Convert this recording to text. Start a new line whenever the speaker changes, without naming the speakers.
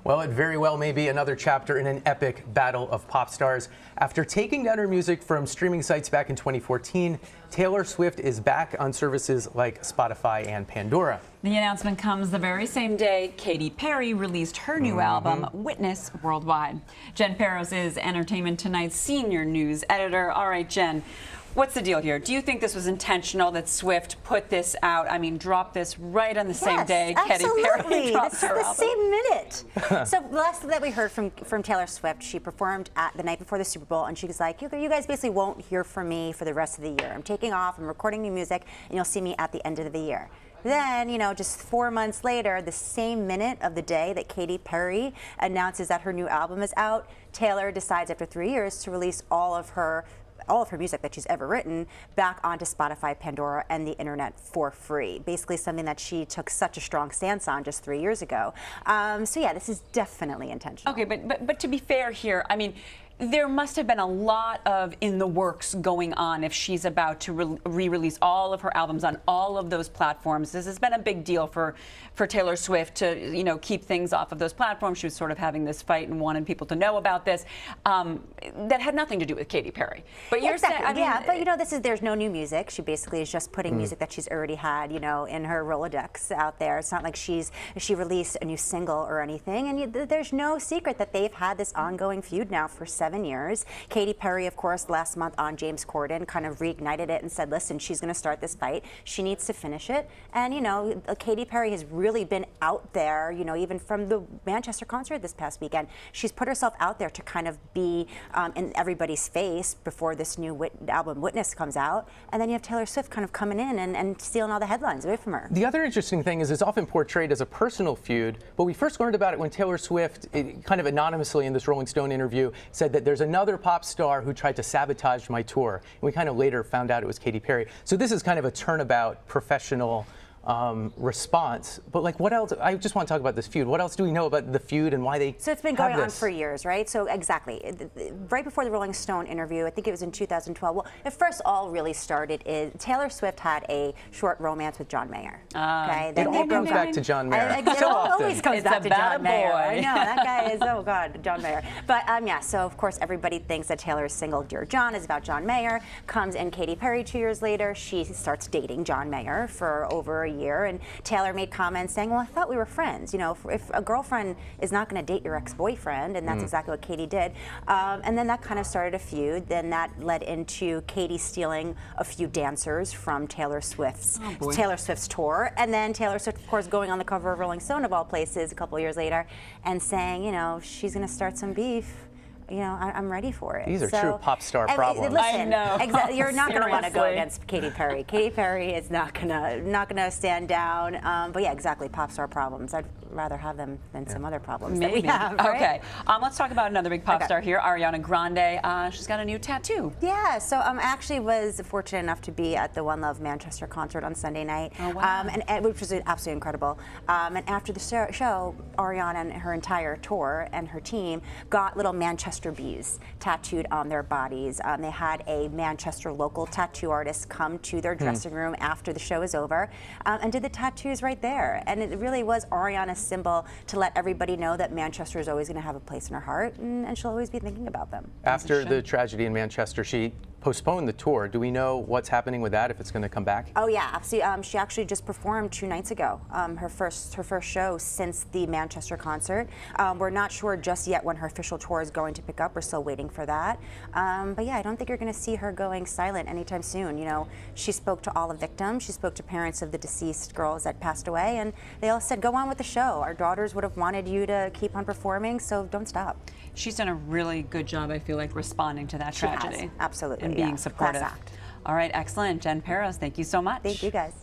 Well, it very well may be another chapter in an epic battle of pop stars. After taking down her music from streaming sites back in 2014, Taylor Swift is back on services like Spotify and Pandora.
The announcement comes the very same day Katy Perry released her new album, Witness, worldwide. Jen Peros is Entertainment Tonight's senior news editor. All right, Jen, what's the deal here? Do you think this was intentional that Swift put this out? I mean, dropped this right on the same day Katy Perry dropped her album.
The same minute. So the last thing that we heard from Taylor Swift, she performed at the night before the Super Bowl, and she was like, you guys basically won't hear from me for the rest of the year. I'm taking off, I'm recording new music, and you'll see me at the end of the year. Then, just 4 months later, the same minute of the day that Katy Perry announces that her new album is out, Taylor decides after 3 years to release all of her music that she's ever written back onto Spotify, Pandora, and the internet for free. Basically something that she took such a strong stance on just 3 years ago. So yeah, this is definitely intentional.
Okay, but to be fair here, I mean, there must have been a lot of in the works going on if she's about to re-release all of her albums on all of those platforms. This has been a big deal for Taylor Swift to keep things off of those platforms. She was sort of having this fight and wanted people to know about this. That had nothing to do with Katy Perry. But you're saying, I mean,
but there's no new music. She basically is just putting music that she's already had, in her Rolodex out there. It's not like she released a new single or anything. And there's no secret that they've had this ongoing feud now for 7 years. Katy Perry, of course, last month on James Corden kind of reignited it and said, listen, she's going to start this fight. She needs to finish it. And, Katy Perry has really been out there, even from the Manchester concert this past weekend. She's put herself out there to kind of be in everybody's face before this new album, Witness, comes out. And then you have Taylor Swift kind of coming in and stealing all the headlines away from her.
The other interesting thing is it's often portrayed as a personal feud, but we first learned about it when Taylor Swift, kind of anonymously in this Rolling Stone interview, said that there's another pop star who tried to sabotage my tour. And we kind of later found out it was Katy Perry. So this is kind of a turnabout professional response. But what else? I just want to talk about this feud. What else do we know about the feud and why they
So it's been going on for years, right? So exactly. Right before the Rolling Stone interview, I think it was in 2012. Well, it first all really started is Taylor Swift had a short romance with John Mayer. Okay?
It all comes back to John Mayer.
It always comes back to John Mayer.
Boy.
I know, that guy is, oh God, John Mayer. But yeah, so of course everybody thinks that Taylor's single Dear John is about John Mayer. Comes in Katy Perry 2 years later. She starts dating John Mayer for over a year. And Taylor made comments saying, well, I thought we were friends. If a girlfriend is not going to date your ex-boyfriend, and that's exactly what Katy did. And then that kind of started a feud. Then that led into Katy stealing a few dancers from Taylor Swift's tour. And then Taylor Swift, of course, going on the cover of Rolling Stone, of all places, a couple years later, and saying, she's going to start some beef. I'm ready for it.
These are true pop star problems.
Listen,
I know.
You're not going to want to go against Katy Perry. Katy Perry is not gonna stand down. But yeah, exactly, pop star problems. I'd rather have them than some other problems that we have. Right?
Okay. Let's talk about another big pop star here, Ariana Grande. She's got a new tattoo.
Yeah. So I actually was fortunate enough to be at the One Love Manchester concert on Sunday night, which was absolutely incredible. And after the show, Ariana and her entire tour and her team got little Manchester bees tattooed on their bodies. They had a Manchester local tattoo artist come to their dressing room after the show was over and did the tattoos right there. And it really was Ariana's symbol to let everybody know that Manchester is always going to have a place in her heart, and she'll always be thinking about them.
After the tragedy in Manchester, she postponed the tour. Do we know what's happening with that, if it's going to come back?
Oh yeah, absolutely. She actually just performed 2 nights ago, her first show since the Manchester concert. We're not sure just yet when her official tour is going to pick up. We're still waiting for that. But yeah, I don't think you're going to see her going silent anytime soon. She spoke to all the victims. She spoke to parents of the deceased girls that passed away, and they all said, go on with the show. Our daughters would have wanted you to keep on performing, so don't stop.
She's done a really good job, I feel like, responding to that tragedy.
Absolutely.
And being supportive.
Class act.
All right, excellent. Jen Peros, thank you so much.
Thank you, guys.